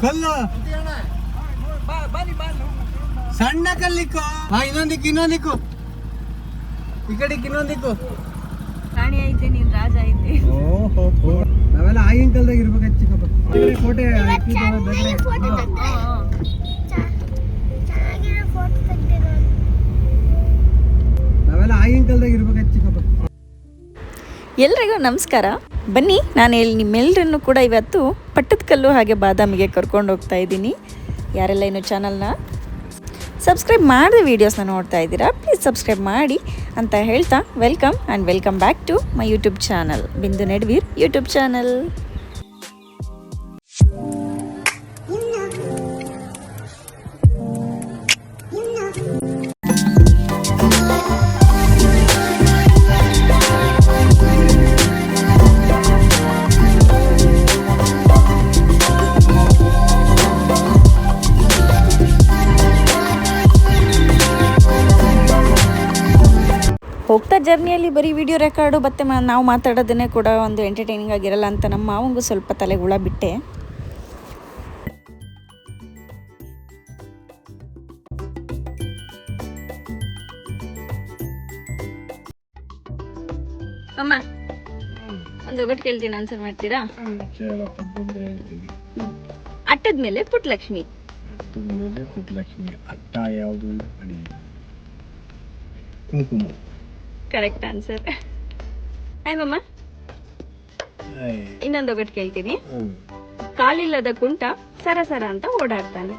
ಕಲ್ಲು ಸಣ್ಣ ಕಲ್ಲಿಕ್ಕು ಇನ್ನೊಂದಿಕ್ಕು ಈ ಕಡೆಗೆ ಇನ್ನೊಂದಿಕ್ಕು ರಾಣಿ ಐತೆ ನೀನ್ ರಾಜ ಐತೆ. ನಾವೆಲ್ಲ ಆಗಿನ ಕಾಲದಾಗ ಇರ್ಬೇಕು ಚಿಕ್ಕಪ್ಪ. ಕೋಟೆ ನಾವೆಲ್ಲ ಆಗಿನ ಕಾಲದಾಗ ಇರ್ಬೇಕು ಚಿಕ್ಕಪ್ಪ. ಎಲ್ರಿಗೂ ನಮಸ್ಕಾರ. ಬನ್ನಿ ನಾನು ನಿಮ್ಮೆಲ್ಲರನ್ನು ಕೂಡ ಇವತ್ತು ಪಟ್ಟದಕಲ್ಲು ಹಾಗೆ ಬಾದಾಮಿಗೆ ಕರ್ಕೊಂಡು ಹೋಗ್ತಾ ಇದ್ದೀನಿ. ಯಾರೆಲ್ಲ ಇನ್ನು ಚಾನಲ್ನ ಸಬ್ಸ್ಕ್ರೈಬ್ ಮಾಡಿದ ವೀಡಿಯೋಸ್ನ ನೋಡ್ತಾ ಇದ್ದೀರಾ, ಪ್ಲೀಸ್ ಸಬ್ಸ್ಕ್ರೈಬ್ ಮಾಡಿ ಅಂತ ಹೇಳ್ತಾ welcome back to my YouTube channel, Bindu ನೆಡ್ವೀರ್ ಯೂಟ್ಯೂಬ್ ಚಾನಲ್. ಹೋಗ್ತಾ ಜರ್ನಿಯಲ್ಲಿ ಬರೀ ವಿಡಿಯೋ ರೆಕಾರ್ಡು ಮತ್ತು ನಾವು ಮಾತಾಡೋದನ್ನೇ ಕೂಡ ಒಂದು ಎಂಟರ್ಟೈನಿಂಗ್ ಆಗಿರಲ್ಲ ಅಂತ ನಮ್ಮ ಮಾವಂಗೂ ಸ್ವಲ್ಪ ತಲೆಗೆ ಹುಳ ಬಿಟ್ಟೆ. ಅಮ್ಮ ಒಂದು ಒಗಟ್ಟು ಕೇಳ್ತೀನಿ, ಆನ್ಸರ್ ಮಾಡ್ತೀರಾ? ಅಟ್ಟದ ಮೇಲೆ ಪುಟ್ಟಲಕ್ಷ್ಮಿ. ಅಟ್ಟ ಯಾವುದು? ಕುಂಕುಮ. Correct answer. ಮಮ್ಮ ಇನ್ನೊಂದು ಒಗಟ್ಟು ಕೇಳ್ತೀನಿ. ಕಾಲಿಲ್ಲದ ಕುಂಟ ಸರಸರ ಅಂತ ಓಡಾಡ್ತಾನೆ.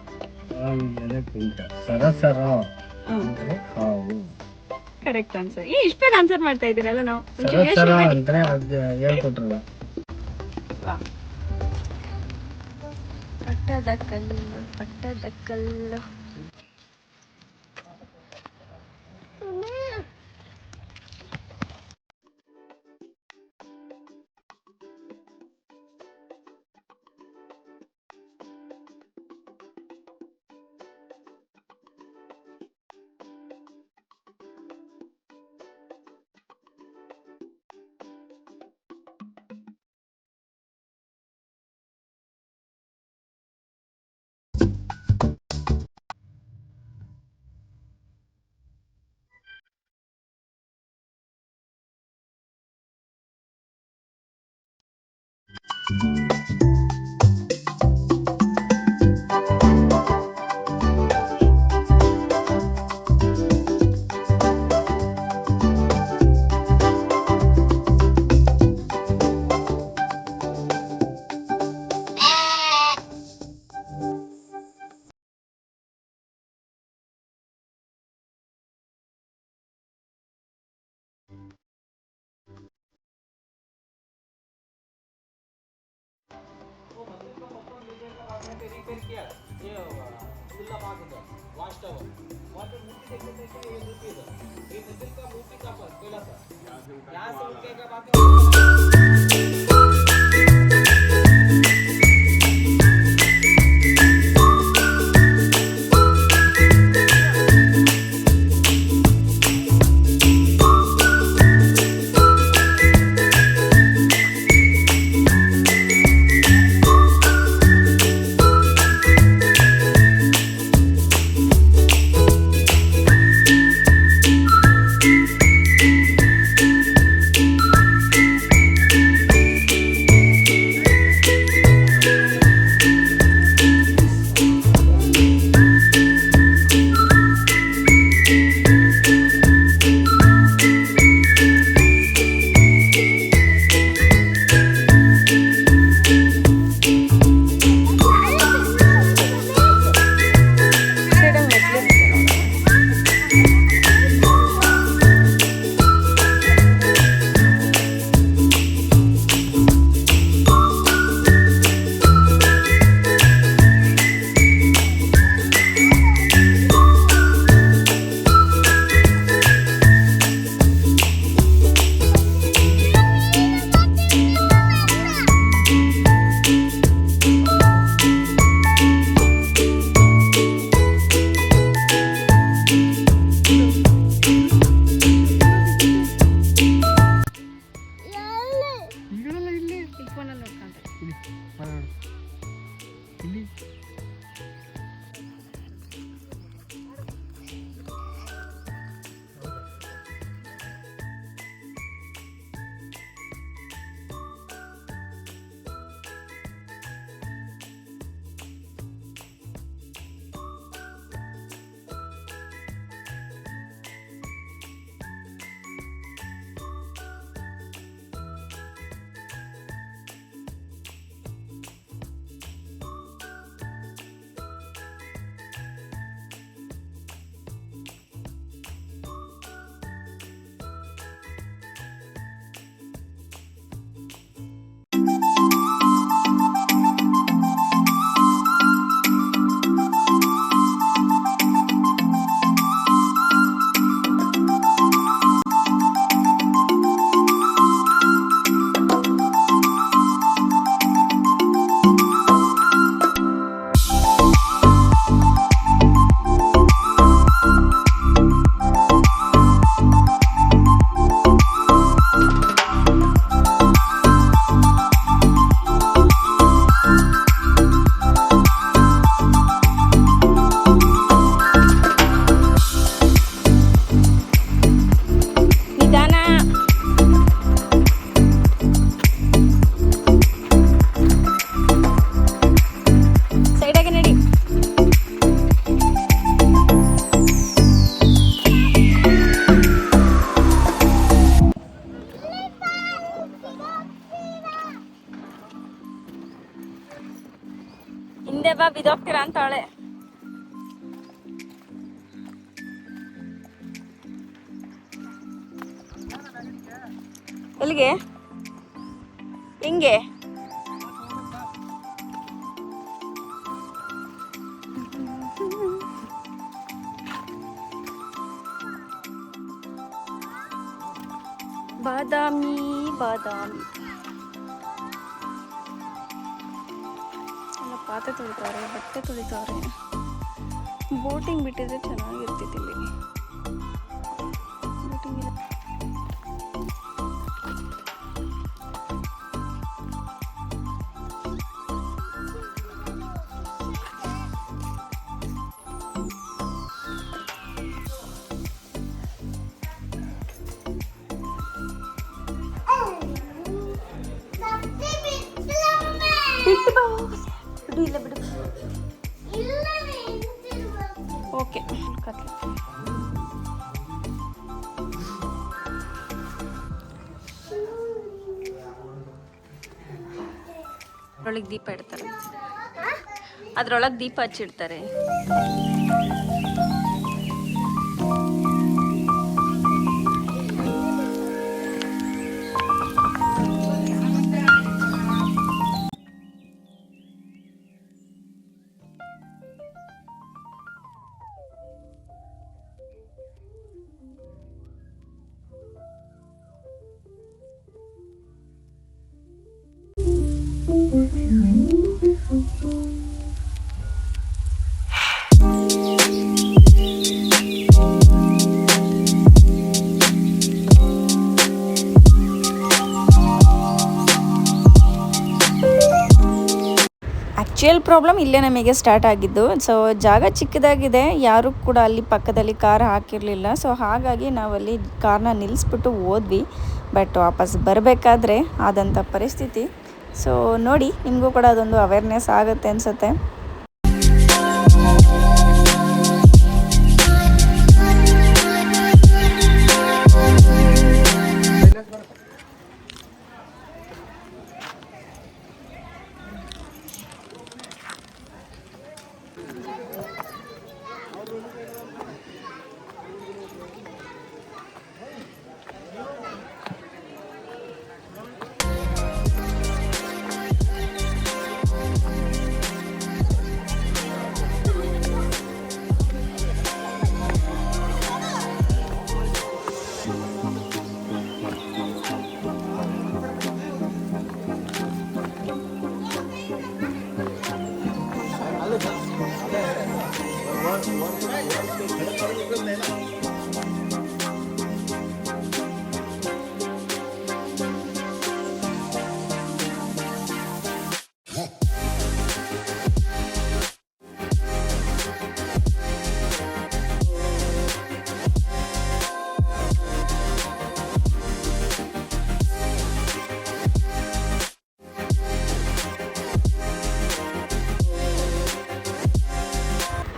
Correct answer. ಇಷ್ಟೇ ಆನ್ಸರ್ ಮಾಡ್ತಾ ಇದ್ದೀರಲ್ಲ ನಾವು. ಪಟ್ಟದ ಕಲ್ಲು. ಇಲ್ಲಿ ಹಿಂದೆ ಬಾ ಬಿದೋಗ್ತೀರಾ ಅಂತಾಳೆ. ಎಲ್ಲಿಗೆ ಹೆಂಗೆ ಬಾದಾಮಿ ಬಾದಾಮಿ ಎಲ್ಲ ಪಾತ್ರೆ ತೊಳಿತಾರೆ, ಬಟ್ಟೆ ತೊಳಿತಾರೆ. ಬೋಟಿಂಗ್ ಬಿಟ್ಟಿದ್ರೆ ಚೆನ್ನಾಗಿರ್ತಿತ್ತು ಇಲ್ಲಿ. ಬೋಟಿಂಗ್ ಇಲ್ಲ. ಬಿಡು ಇಲ್ಲ ಬಿಡು. ಓಕೆ ಅದ್ರೊಳಗೆ ದೀಪ ಇಡ್ತಾರೆ, ಅದ್ರೊಳಗೆ ದೀಪ ಹಚ್ಚಿಡ್ತಾರೆ. ಆ್ಯಕ್ಚುಯಲ್ ಪ್ರಾಬ್ಲಮ್ ಇಲ್ಲೇ ನಮಗೆ ಸ್ಟಾರ್ಟ್ ಆಗಿದ್ದು. ಸೊ ಜಾಗ ಚಿಕ್ಕದಾಗಿದೆ, ಯಾರೂ ಕೂಡ ಅಲ್ಲಿ ಪಕ್ಕದಲ್ಲಿ ಕಾರ್ ಹಾಕಿರಲಿಲ್ಲ. ಸೊ ಹಾಗಾಗಿ ನಾವಲ್ಲಿ ಕಾರ್ನ ನಿಲ್ಲಿಸ್ಬಿಟ್ಟು ಹೋದ್ವಿ. ಬಟ್ ವಾಪಸ್ ಬರಬೇಕಾದ್ರೆ ಆದಂಥ ಪರಿಸ್ಥಿತಿ. ಸೊ ನೋಡಿ, ನಿಮಗೂ ಕೂಡ ಅದೊಂದು ಅವೇರ್ನೆಸ್ ಆಗುತ್ತೆ ಅನಿಸುತ್ತೆ.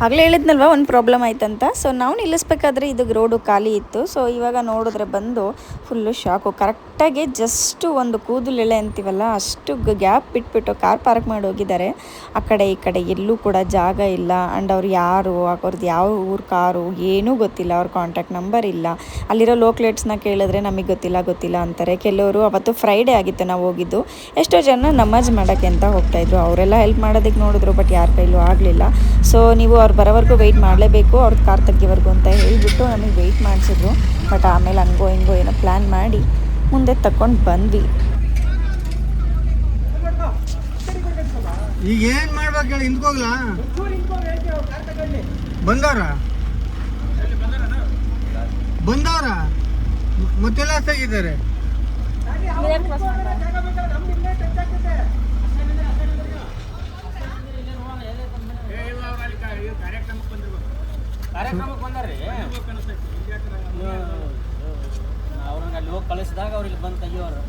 ಆಗಲೇ ಹೇಳಿದ್ನಲ್ವ ಒಂದು ಪ್ರಾಬ್ಲಮ್ ಆಯ್ತಂತ. ಸೊ ನಾವು ನಿಲ್ಲಿಸ್ಬೇಕಾದ್ರೆ ಇದು ರೋಡು ಖಾಲಿ ಇತ್ತು. ಸೊ ಇವಾಗ ನೋಡಿದ್ರೆ ಬಂದು ಫುಲ್ಲು ಶಾಕು. ಕರೆಕ್ಟಾಗಿ ಜಸ್ಟು ಒಂದು ಕೂದಲೆಳೆ ಅಂತೀವಲ್ಲ ಅಷ್ಟು ಗ್ಯಾಪ್ ಬಿಟ್ಬಿಟ್ಟು ಕಾರ್ ಪಾರ್ಕ್ ಮಾಡಿ ಹೋಗಿದ್ದಾರೆ. ಆ ಕಡೆ ಈ ಕಡೆ ಎಲ್ಲೂ ಕೂಡ ಜಾಗ ಇಲ್ಲ. ಆ್ಯಂಡ್ ಅವ್ರು ಯಾರು, ಅವ್ರದ್ದು ಯಾವ ಊರು ಕಾರು ಏನೂ ಗೊತ್ತಿಲ್ಲ. ಅವ್ರ ಕಾಂಟ್ಯಾಕ್ಟ್ ನಂಬರ್ ಇಲ್ಲ. ಅಲ್ಲಿರೋ ಲೋಕ್ಲೇಟ್ಸ್ನ ಕೇಳಿದ್ರೆ ನಮಗೆ ಗೊತ್ತಿಲ್ಲ ಅಂತಾರೆ. ಕೆಲವರು ಅವತ್ತು ಫ್ರೈಡೇ ಆಗಿತ್ತು ನಾವು ಹೋಗಿದ್ದು. ಎಷ್ಟೋ ಜನ ನಮಾಜ್ ಮಾಡೋಕ್ಕೆ ಅಂತ ಹೋಗ್ತಾಯಿದ್ರು. ಅವರೆಲ್ಲ ಹೆಲ್ಪ್ ಮಾಡೋದಕ್ಕೆ ನೋಡಿದ್ರು, ಬಟ್ ಯಾರ ಕೈಲೂ ಆಗಲಿಲ್ಲ. ಸೊ ನೀವು ಅವ್ರು ಬರೋವರೆಗೂ ವೆಯ್ಟ್ ಮಾಡಲೇಬೇಕು, ಅವ್ರದ್ದು ಕಾರ್ ತೆಗಿವರೆಗೂ ಅಂತ ಹೇಳಿಬಿಟ್ಟು ನಮಗೆ ವೆಯ್ಟ್ ಮಾಡಿಸಿದ್ರು. ಬಟ್ ಆಮೇಲೆ ಹಂಗೋ ಹಿಂಗೋ ಏನೋ ಪ್ಲ್ಯಾನ್ ಮಾಡಿ ಮುಂದೆ ತಗೊಂಡು ಬಂದ್ವಿ. ಈಗ ಏನ್ ಮಾಡ್ಬೇಕು ಹೇಳಿ, ಹಿಂದ್ಕೋಗ್ಲಾ? ಬಂದವ್ರ ಮತ್ತೆಲ್ಲ ತೆಗಿದ್ದಾರೆ. ಕಾರ್ಯಕ್ರಮಕ್ಕೆ ಬಂದಾರ್ರಿ ಅವ್ರನ್ನ ಅಲ್ಲಿ ಹೋಗಿ ಕಳಿಸಿದಾಗ ಅವ್ರಿಗೆ ಬಂದು ತೆಗಿಯೋರು.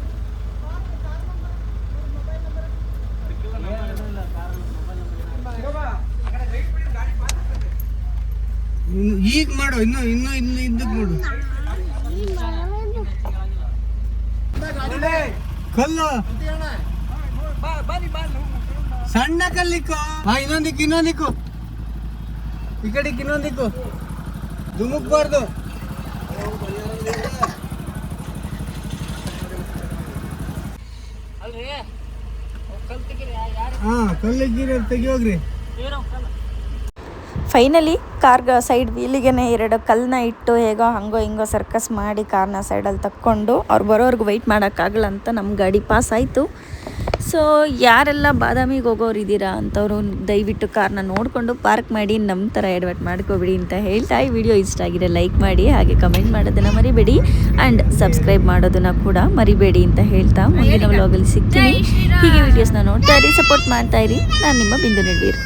ಈಗ ಮಾಡು, ಇನ್ನು ಹಿಂದಕ್ಕೆ ಮಾಡು. ಕಲ್ಲು ಸಣ್ಣ ಕಲ್ಲಿಕ್ಕು. ಇನ್ನೊಂದಿಕ್ಕು ಈ ಕಡೆಗೆ ಇನ್ನೊಂದಿಕ್ಕು ಧುಮುಕ್ಬಾರ್ದು. ಹಾ ಕಲ್ಲಿಗೆ ತೆಗಿಯೋಗ್ರಿ. ಫೈನಲಿ ಕಾರ್ಗ ಸೈಡ್ ವೀಲಿಗೆ 2 ಕಲ್ಲನ್ನ ಇಟ್ಟು ಹೇಗೋ ಹಂಗೋ ಹಿಂಗೋ ಸರ್ಕಸ್ ಮಾಡಿ ಕಾರ್ನ ಸೈಡಲ್ಲಿ ತಕ್ಕೊಂಡು ಅವ್ರು ಬರೋರ್ಗು ವೆಯ್ಟ್ ಮಾಡೋಕ್ಕಾಗಲ್ಲ ಅಂತ ನಮ್ಮ ಗಾಡಿ ಪಾಸ್ ಆಯಿತು. ಸೊ ಯಾರೆಲ್ಲ ಬಾದಾಮಿಗೆ ಹೋಗೋರಿದ್ದೀರಾ ಅಂಥವ್ರು ದಯವಿಟ್ಟು ಕಾರ್ನ ನೋಡಿಕೊಂಡು ಪಾರ್ಕ್ ಮಾಡಿ ನಮ್ಮ ಥರ ಎಡವಟ್ ಮಾಡ್ಕೋಬಿಡಿ ಅಂತ ಹೇಳ್ತಾ, ಈ ವಿಡಿಯೋ ಇಷ್ಟ ಆಗಿದೆ ಲೈಕ್ ಮಾಡಿ, ಹಾಗೆ ಕಮೆಂಟ್ ಮಾಡೋದನ್ನು ಮರಿಬೇಡಿ ಆ್ಯಂಡ್ ಸಬ್ಸ್ಕ್ರೈಬ್ ಮಾಡೋದನ್ನು ಕೂಡ ಮರಿಬೇಡಿ ಅಂತ ಹೇಳ್ತಾ ಮುಂದಿನ ವ್ಲಾಗಲ್ಲಿ ಸಿಗ್ತೀನಿ. ಹೀಗೆ ವೀಡಿಯೋಸ್ನ ನೋಡ್ತಾ ಇರಿ, ಸಪೋರ್ಟ್ ಮಾಡ್ತಾ ಇರಿ. ನಾನು ನಿಮ್ಮ ಬಿಂದು ನಡ್ವೀರ್.